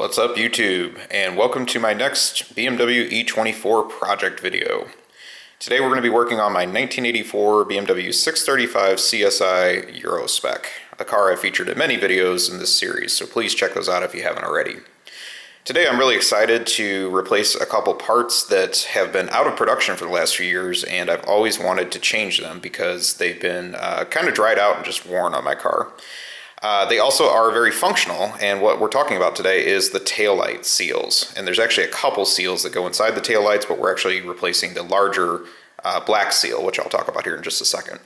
What's up YouTube, and welcome to my next BMW E24 project video. Today we're going to be working on my 1984 BMW 635 CSi Euro spec, a car I've featured in many videos in this series, so please check those out if you haven't already. Today I'm really excited to replace a couple parts that have been out of production for the last few years, and I've always wanted to change them because they've been kind of dried out and just worn on my car. They also are very functional, and what we're talking about today is the taillight seals. And there's actually a couple seals that go inside the taillights, but we're actually replacing the larger black seal, which I'll talk about here in just a second.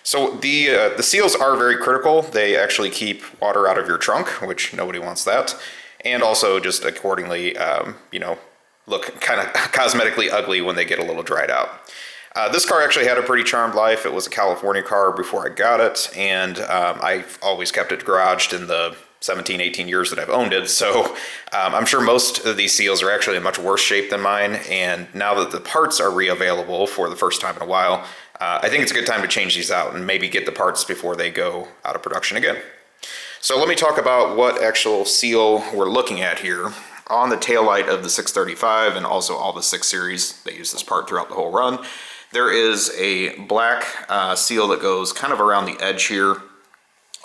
So the seals are very critical. They actually keep water out of your trunk, which nobody wants that. And also just accordingly, look kind of cosmetically ugly when they get a little dried out. This car actually had a pretty charmed life. It was a California car before I got it, and I've always kept it garaged in the 17, 18 years that I've owned it, so I'm sure most of these seals are actually in much worse shape than mine, and now that the parts are re-available for the first time in a while, I think it's a good time to change these out and maybe get the parts before they go out of production again. So let me talk about what actual seal we're looking at here. On the taillight of the 635 and also all the 6 Series, they use this part throughout the whole run. There is a black seal that goes kind of around the edge here,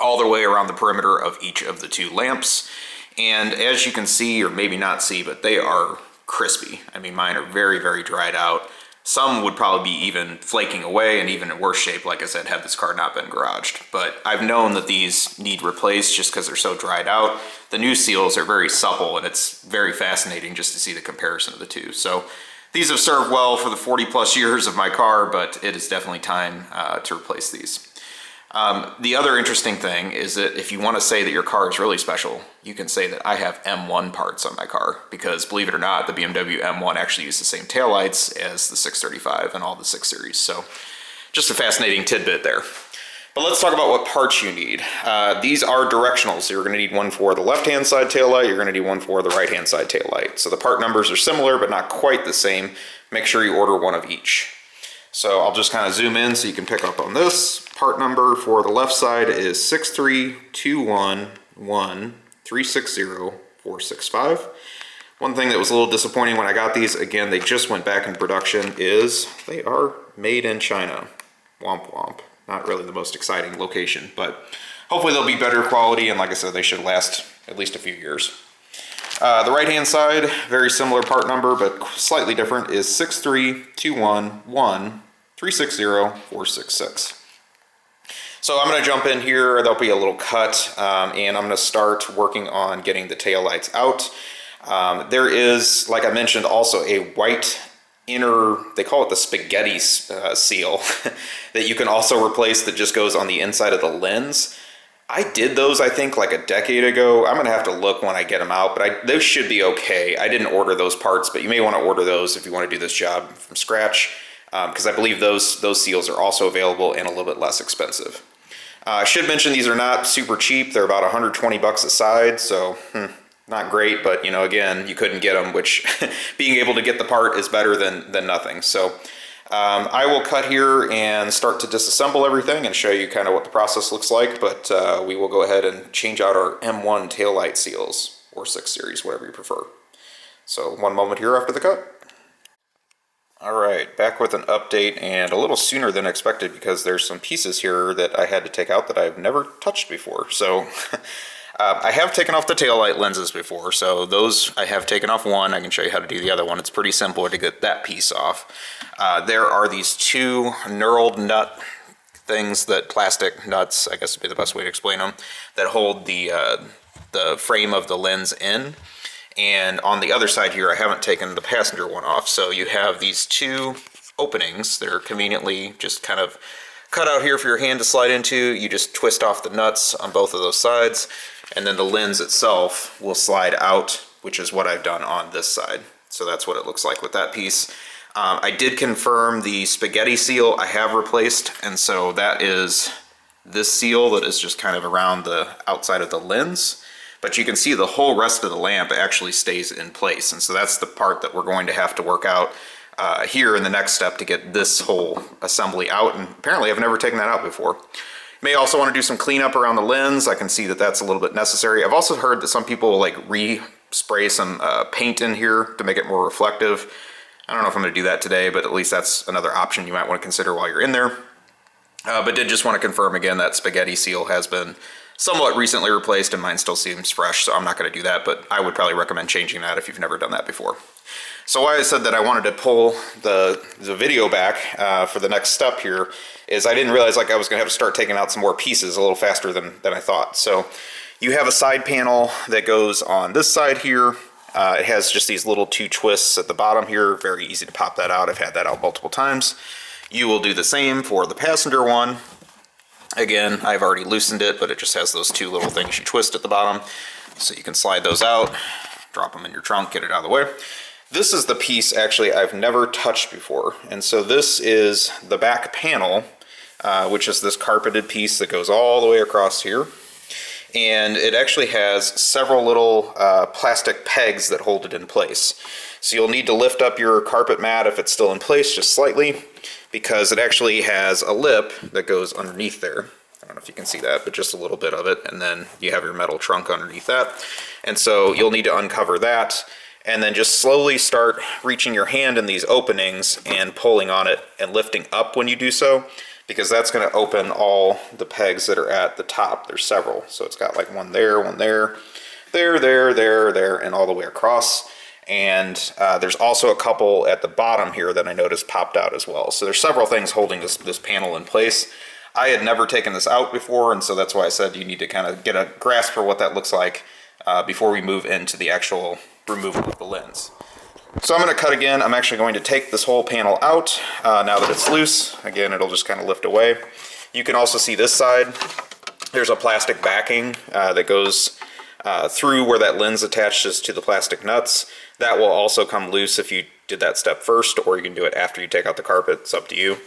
all the way around the perimeter of each of the 2 lamps. And as you can see, or maybe not see, but they are crispy. I mean, mine are very, very dried out. Some would probably be even flaking away and even in worse shape, like I said, had this car not been garaged. But I've known that these need replaced just because they're so dried out. The new seals are very supple, and it's very fascinating just to see the comparison of the 2. So these have served well for the 40 plus years of my car, but it is definitely time to replace these. The other interesting thing is that if you want to say that your car is really special, you can say that I have M1 parts on my car, because believe it or not, the BMW M1 actually uses the same taillights as the 635 and all the 6 Series. So just a fascinating tidbit there. But let's talk about what parts you need. These are directional, so you're going to need one for the left-hand side taillight, you're going to need one for the right-hand side taillight. So the part numbers are similar, but not quite the same. Make sure you order one of each. So I'll just kind of zoom in so you can pick up on this. Part number for the left side is 63211360465. One thing that was a little disappointing when I got these, again, they just went back in production, is they are made in China. Womp womp. Not really the most exciting location, but hopefully they'll be better quality, and like I said, they should last at least a few years. The right-hand side, very similar part number, but slightly different, is 63211360466. So I'm going to jump in here. There'll be a little cut, and I'm going to start working on getting the taillights out. There is, like I mentioned, also a white inner, they call it the spaghetti seal, that you can also replace, that just goes on the inside of the lens. I did those, I think, like a decade ago. I'm going to have to look when I get them out, but those should be okay. I didn't order those parts, but you may want to order those if you want to do this job from scratch, because I believe those seals are also available and a little bit less expensive. I should mention these are not super cheap. They're about 120 bucks a side, so not great, but again, you couldn't get them, which being able to get the part is better than nothing. So I will cut here and start to disassemble everything and show you kind of what the process looks like, but we will go ahead and change out our M1 taillight seals, or 6 Series, whatever you prefer. So one moment here after the cut. Alright, back with an update, and a little sooner than expected because there's some pieces here that I had to take out that I've never touched before. So I have taken off the taillight lenses before, so those I have taken off one. I can show you how to do the other one. It's pretty simple to get that piece off. There are these 2 knurled nut things, that plastic nuts, I guess would be the best way to explain them, that hold the frame of the lens in. And on the other side here, I haven't taken the passenger one off, so you have these 2 openings. They're conveniently just kind of cut out here for your hand to slide into. You just twist off the nuts on both of those sides, and then the lens itself will slide out, which is what I've done on this side. So that's what it looks like with that piece. I did confirm the spaghetti seal I have replaced, and so that is this seal that is just kind of around the outside of the lens. But you can see the whole rest of the lamp actually stays in place, and so that's the part that we're going to have to work out here in the next step to get this whole assembly out, and apparently I've never taken that out before. May also want to do some cleanup around the lens. I can see that that's a little bit necessary. I've also heard that some people like spray some paint in here to make it more reflective. I don't know if I'm going to do that today, but at least that's another option you might want to consider while you're in there. But did just want to confirm again that spaghetti seal has been somewhat recently replaced and mine still seems fresh, so I'm not going to do that, but I would probably recommend changing that if you've never done that before. So why I said that I wanted to pull the video back for the next step here is I didn't realize I was going to have to start taking out some more pieces a little faster than I thought. So you have a side panel that goes on this side here. It has just these little 2 twists at the bottom here. Very easy to pop that out. I've had that out multiple times. You will do the same for the passenger one. Again, I've already loosened it, but it just has those 2 little things you twist at the bottom. So you can slide those out, drop them in your trunk, get it out of the way. This is the piece actually I've never touched before. And so this is the back panel, which is this carpeted piece that goes all the way across here. And it actually has several little plastic pegs that hold it in place. So you'll need to lift up your carpet mat if it's still in place just slightly, because it actually has a lip that goes underneath there. I don't know if you can see that, but just a little bit of it. And then you have your metal trunk underneath that. And so you'll need to uncover that and then just slowly start reaching your hand in these openings and pulling on it and lifting up when you do so, because that's going to open all the pegs that are at the top. There's several. So it's got like one there, there, and all the way across. And there's also a couple at the bottom here that I noticed popped out as well. So there's several things holding this panel in place. I had never taken this out before, and so that's why I said you need to kind of get a grasp for what that looks like before we move into the actual removal of the lens. So I'm going to cut again. I'm actually going to take this whole panel out now that it's loose. Again, it'll just kind of lift away. You can also see this side. There's a plastic backing that goes through where that lens attaches to the plastic nuts. That will also come loose if you did that step first, or you can do it after you take out the carpet. It's up to you.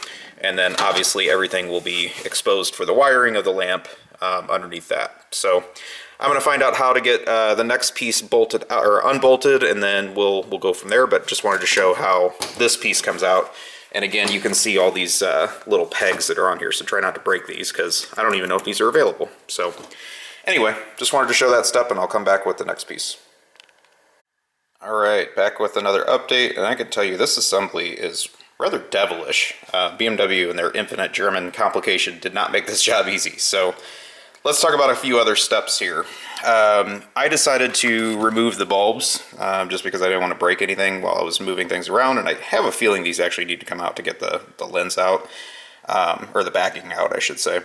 And then obviously everything will be exposed for the wiring of the lamp underneath that. So I'm going to find out how to get the next piece bolted out, or unbolted, and then we'll go from there. But just wanted to show how this piece comes out. And again, you can see all these little pegs that are on here, so try not to break these because I don't even know if these are available. So anyway, just wanted to show that step, and I'll come back with the next piece. All right, back with another update, and I can tell you this assembly is rather devilish. BMW and their infinite German complication did not make this job easy. So let's talk about a few other steps here. I decided to remove the bulbs just because I didn't want to break anything while I was moving things around, and I have a feeling these actually need to come out to get the lens out, or the backing out, I should say.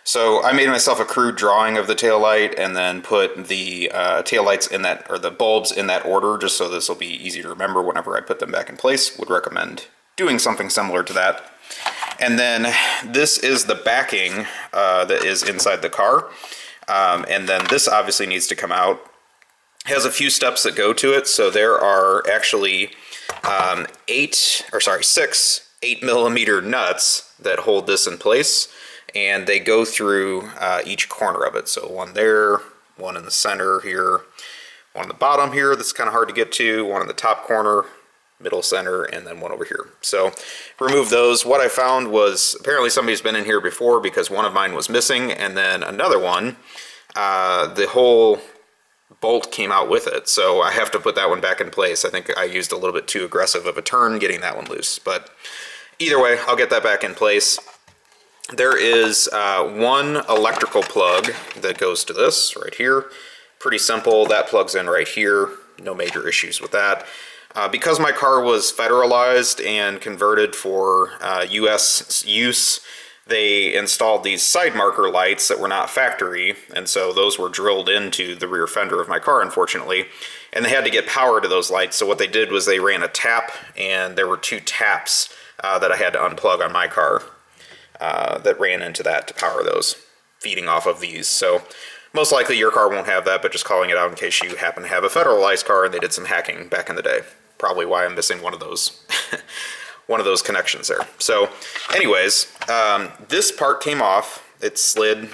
So I made myself a crude drawing of the tail light and then put the tail lights in that, or the bulbs in that order, just so this will be easy to remember whenever I put them back in place. Would recommend doing something similar to that. And then this is the backing that is inside the car. And then this obviously needs to come out. It has a few steps that go to it. So there are actually 6 8mm nuts that hold this in place. And they go through each corner of it. So one there, one in the center here, one on the bottom here that's kind of hard to get to, one in the top corner, middle center, and then one over here. So remove those. What I found was apparently somebody's been in here before because one of mine was missing, and then another one, the whole bolt came out with it. So I have to put that one back in place. I think I used a little bit too aggressive of a turn getting that one loose. But either way, I'll get that back in place. There is one electrical plug that goes to this right here. Pretty simple. That plugs in right here. No major issues with that. Because my car was federalized and converted for US use, they installed these side marker lights that were not factory, and so those were drilled into the rear fender of my car, unfortunately, and they had to get power to those lights. So what they did was they ran a tap, and there were 2 taps that I had to unplug on my car that ran into that to power those, feeding off of these. So most likely your car won't have that, but just calling it out in case you happen to have a federalized car and they did some hacking back in the day. Probably why I'm missing one of those one of those connections there. So anyways, this part came off. It slid,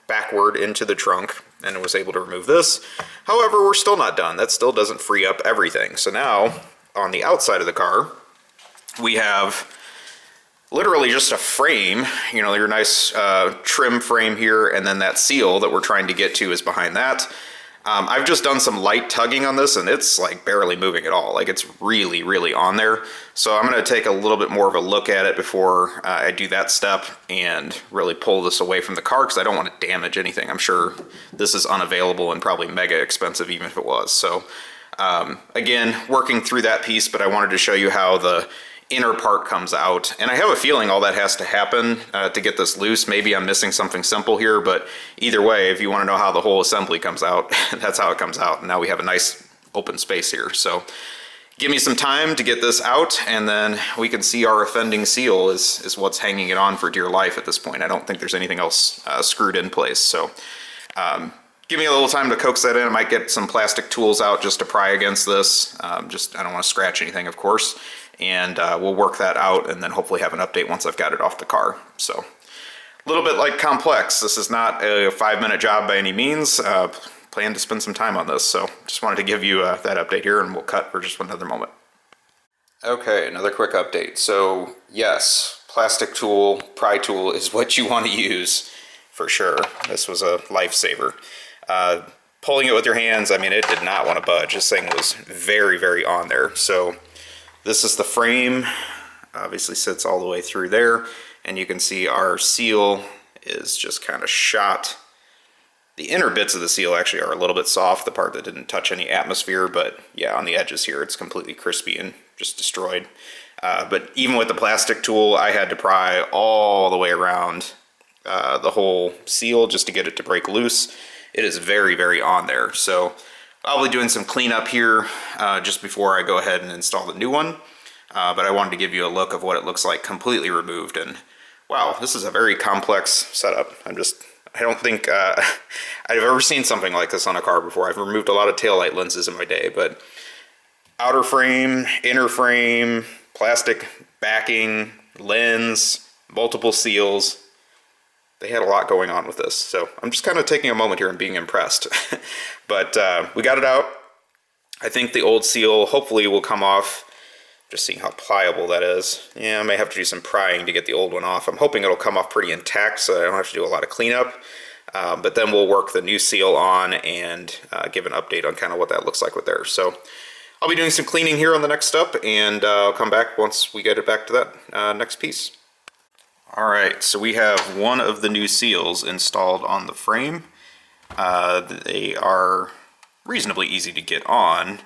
backward into the trunk, and I was able to remove this. However, we're still not done. That still doesn't free up everything. So now on the outside of the car, we have literally just a frame, your nice trim frame here, and then that seal that we're trying to get to is behind that. I've just done some light tugging on this and it's like barely moving at all. Like it's really, really on there. So I'm gonna take a little bit more of a look at it before I do that step and really pull this away from the car because I don't want to damage anything. I'm sure this is unavailable and probably mega expensive even if it was. So again, working through that piece, but I wanted to show you how the inner part comes out. And I have a feeling all that has to happen to get this loose. Maybe I'm missing something simple here, but either way, if you want to know how the whole assembly comes out, that's how it comes out. And now we have a nice open space here. So give me some time to get this out, and then we can see our offending seal is what's hanging it on for dear life at this point. I don't think there's anything else screwed in place. So give me a little time to coax that in. I might get some plastic tools out just to pry against this. I don't want to scratch anything, of course. And we'll work that out and then hopefully have an update once I've got it off the car. So a little bit like complex. This is not a 5-minute job by any means. Plan to spend some time on this. So just wanted to give you that update here, and we'll cut for just another moment. Okay, another quick update. So yes, plastic tool, pry tool is what you want to use for sure. This was a lifesaver. Pulling it with your hands, I mean, it did not want to budge. This thing was very, very on there. So this is the frame, obviously sits all the way through there, and you can see our seal is just kind of shot. The inner bits of the seal actually are a little bit soft, the part that didn't touch any atmosphere, but yeah, on the edges here it's completely crispy and just destroyed. But even with the plastic tool, I had to pry all the way around the whole seal just to get it to break loose. It is very, very on there. So I'll be doing some cleanup here just before I go ahead and install the new one. But I wanted to give you a look of what it looks like completely removed. And wow, this is a very complex setup. I don't think I've ever seen something like this on a car before. I've removed a lot of taillight lenses in my day, but outer frame, inner frame, plastic backing, lens, multiple seals. They had a lot going on with this. So I'm just kind of taking a moment here and being impressed. But we got it out. I think the old seal hopefully will come off. Just seeing how pliable that is. Yeah, I may have to do some prying to get the old one off. I'm hoping it'll come off pretty intact so I don't have to do a lot of cleanup. But then we'll work the new seal on and give an update on kind of what that looks like with there. So I'll be doing some cleaning here on the next step, and I'll come back once we get it back to that next piece. Alright, so we have one of the new seals installed on the frame. They are reasonably easy to get on.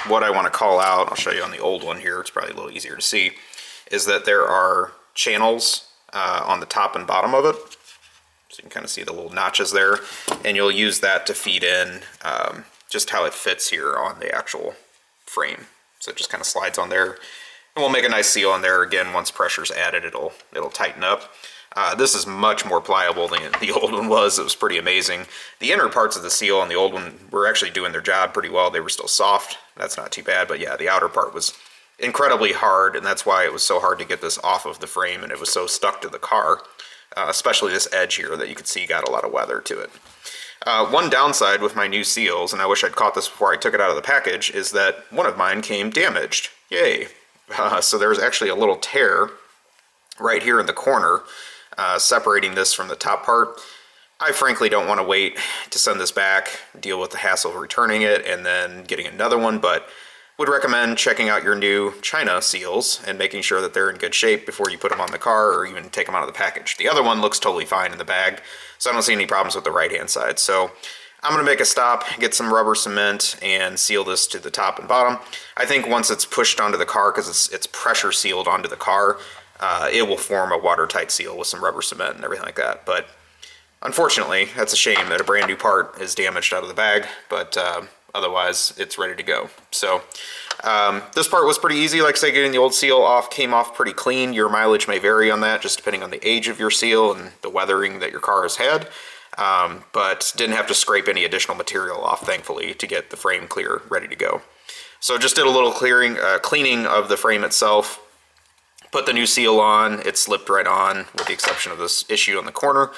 What I want to call out, I'll show you on the old one here, it's probably a little easier to see, is that there are channels on the top and bottom of it. So you can kind of see the little notches there, and you'll use that to feed in just how it fits here on the actual frame. So it just kind of slides on there. And we'll make a nice seal on there. Again, once pressure's added, it'll tighten up. This is much more pliable than the old one was. It was pretty amazing. The inner parts of the seal on the old one were actually doing their job pretty well. They were still soft. That's not too bad. But yeah, the outer part was incredibly hard, and that's why it was so hard to get this off of the frame, and it was so stuck to the car. Especially this edge here that you can see got a lot of weather to it. One downside with my new seals, and I wish I'd caught this before I took it out of the package, is that one of mine came damaged. Yay! So there's actually a little tear right here in the corner separating this from the top part. I frankly don't want to wait to send this back, deal with the hassle of returning it, and then getting another one, but would recommend checking out your new China seals and making sure that they're in good shape before you put them on the car or even take them out of the package. The other one looks totally fine in the bag, so I don't see any problems with the right-hand side. So I'm going to make a stop, get some rubber cement, and seal this to the top and bottom. I think once it's pushed onto the car, because it's pressure sealed onto the car, it will form a watertight seal with some rubber cement and everything like that. But unfortunately, that's a shame that a brand new part is damaged out of the bag, but otherwise it's ready to go. So this part was pretty easy. Like I say, getting the old seal off came off pretty clean. Your mileage may vary on that, just depending on the age of your seal and the weathering that your car has had. But didn't have to scrape any additional material off, thankfully, to get the frame clear, ready to go. So just did a little cleaning of the frame itself, put the new seal on. It slipped right on, with the exception of this issue on the corner,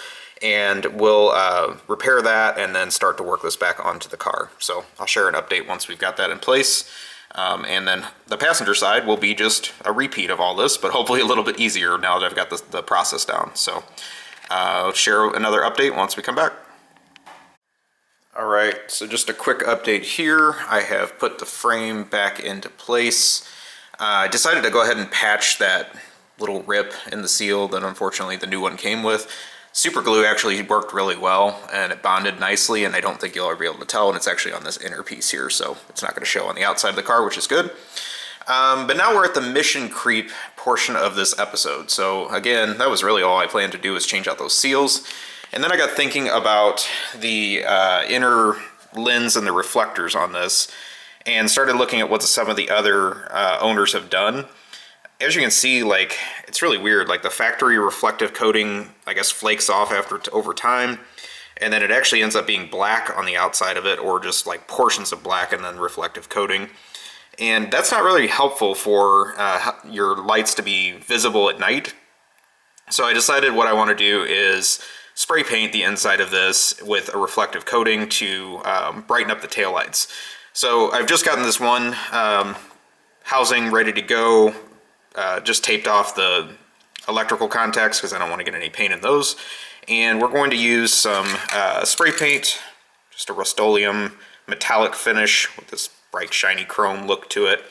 and we'll repair that and then start to work this back onto the car. So I'll share an update once we've got that in place. And then the passenger side will be just a repeat of all this, but hopefully a little bit easier now that I've got the process down. So I'll share another update once we come back. All right, so just a quick update here. I have put the frame back into place. I decided to go ahead and patch that little rip in the seal that unfortunately the new one came with. Super glue actually worked really well and it bonded nicely, and I don't think you'll ever be able to tell, and it's actually on this inner piece here, so it's not going to show on the outside of the car, which is good. But now we're at the mission creep portion of this episode. So again, that was really all I planned to do, was change out those seals. And then I got thinking about the inner lens and the reflectors on this, and started looking at what some of the other owners have done. As you can see, like, it's really weird. Like, the factory reflective coating, I guess, flakes off over time, and then it actually ends up being black on the outside of it, or just like portions of black and then reflective coating. And that's not really helpful for your lights to be visible at night. So I decided what I want to do is spray paint the inside of this with a reflective coating to brighten up the taillights. So I've just gotten this one housing ready to go, just taped off the electrical contacts because I don't want to get any paint in those. And we're going to use some spray paint, just a Rust-Oleum metallic finish with this bright shiny chrome look to it.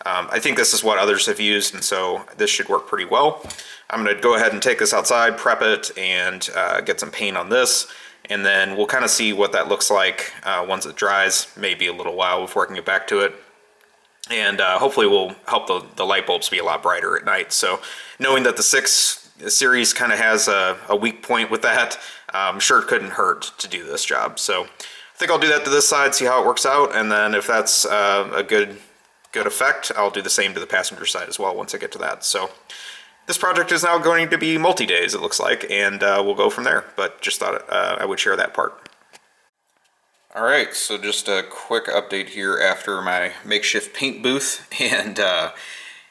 I think this is what others have used, and so this should work pretty well. I'm going to go ahead and take this outside, prep it, and get some paint on this, and then we'll kind of see what that looks like once it dries. Maybe a little while before I can get back to it. And hopefully we'll help the light bulbs be a lot brighter at night. So knowing that the 6 series kind of has a weak point with that, I'm sure it couldn't hurt to do this job. So I think I'll do that to this side, see how it works out, and then if that's a good effect, I'll do the same to the passenger side as well once I get to that. So this project is now going to be multi-days, it looks like, and we'll go from there, but just thought I would share that part. All right, so just a quick update here after my makeshift paint booth, and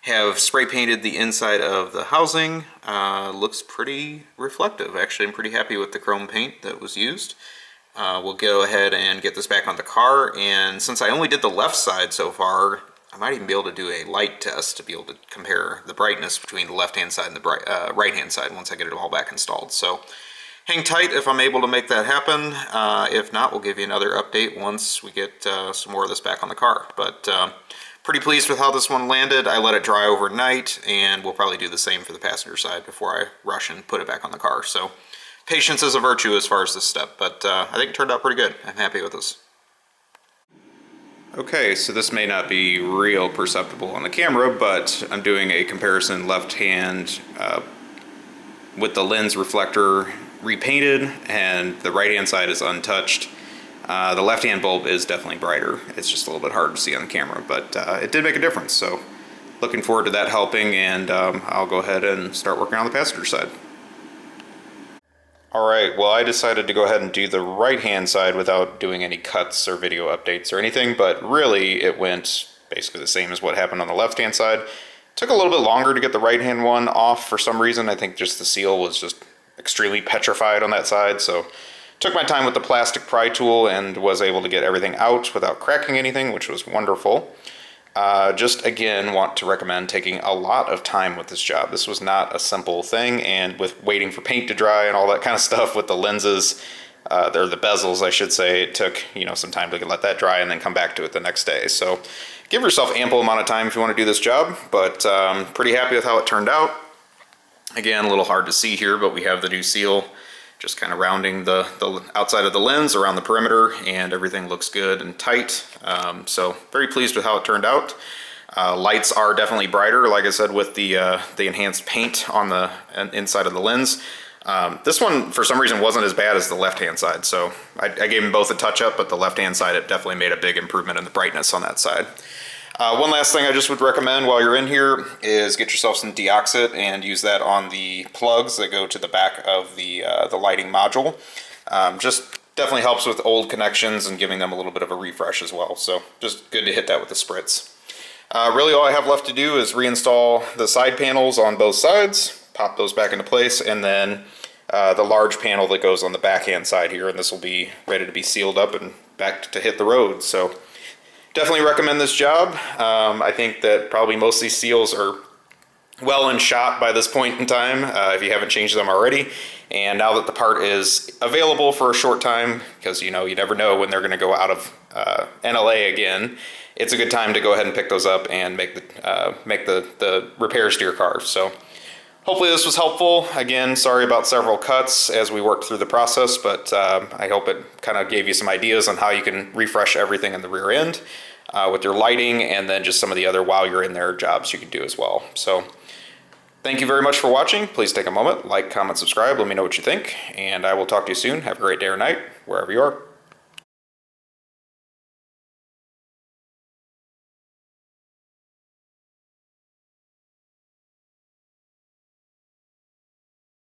have spray painted the inside of the housing. Looks pretty reflective. Actually, I'm pretty happy with the chrome paint that was used. We'll go ahead and get this back on the car, and since I only did the left side so far, I might even be able to do a light test to be able to compare the brightness between the left-hand side and the right-hand side once I get it all back installed. So hang tight if I'm able to make that happen. If not, we'll give you another update once we get some more of this back on the car. But pretty pleased with how this one landed. I let it dry overnight, and we'll probably do the same for the passenger side before I rush and put it back on the car. So patience is a virtue as far as this step, but I think it turned out pretty good. I'm happy with this. Okay, so this may not be real perceptible on the camera, but I'm doing a comparison left hand with the lens reflector repainted, and the right hand side is untouched. The left hand bulb is definitely brighter. It's just a little bit hard to see on the camera, but it did make a difference. So looking forward to that helping, and I'll go ahead and start working on the passenger side. All right, well, I decided to go ahead and do the right-hand side without doing any cuts or video updates or anything, but really it went basically the same as what happened on the left-hand side. Took a little bit longer to get the right-hand one off for some reason. I think just the seal was just extremely petrified on that side, so took my time with the plastic pry tool and was able to get everything out without cracking anything, which was wonderful. Just again want to recommend taking a lot of time with this job. This was not a simple thing, and with waiting for paint to dry and all that kind of stuff with the lenses, or the bezels I should say, it took some time to let that dry and then come back to it the next day. So give yourself ample amount of time if you want to do this job, but pretty happy with how it turned out. Again, a little hard to see here, but we have the new seal just kind of rounding the outside of the lens around the perimeter, and everything looks good and tight. So very pleased with how it turned out. Lights are definitely brighter, like I said, with the enhanced paint on the inside of the lens. This one, for some reason, wasn't as bad as the left-hand side, so I gave them both a touch-up, but the left-hand side, it definitely made a big improvement in the brightness on that side. One last thing I just would recommend while you're in here is get yourself some deoxit and use that on the plugs that go to the back of the lighting module. Just definitely helps with old connections and giving them a little bit of a refresh as well. So just good to hit that with the spritz. Really all I have left to do is reinstall the side panels on both sides, pop those back into place, and then the large panel that goes on the backhand side here, and this will be ready to be sealed up and back to hit the road. So definitely recommend this job. I think that probably most of these seals are well in shop by this point in time, if you haven't changed them already. And now that the part is available for a short time, because you never know when they're going to go out of NLA again, it's a good time to go ahead and pick those up and make the repairs to your car. So hopefully this was helpful. Again, sorry about several cuts as we worked through the process, but I hope it kind of gave you some ideas on how you can refresh everything in the rear end with your lighting, and then just some of the other while you're in there jobs you can do as well. So thank you very much for watching. Please take a moment, like, comment, subscribe, let me know what you think, and I will talk to you soon. Have a great day or night, wherever you are.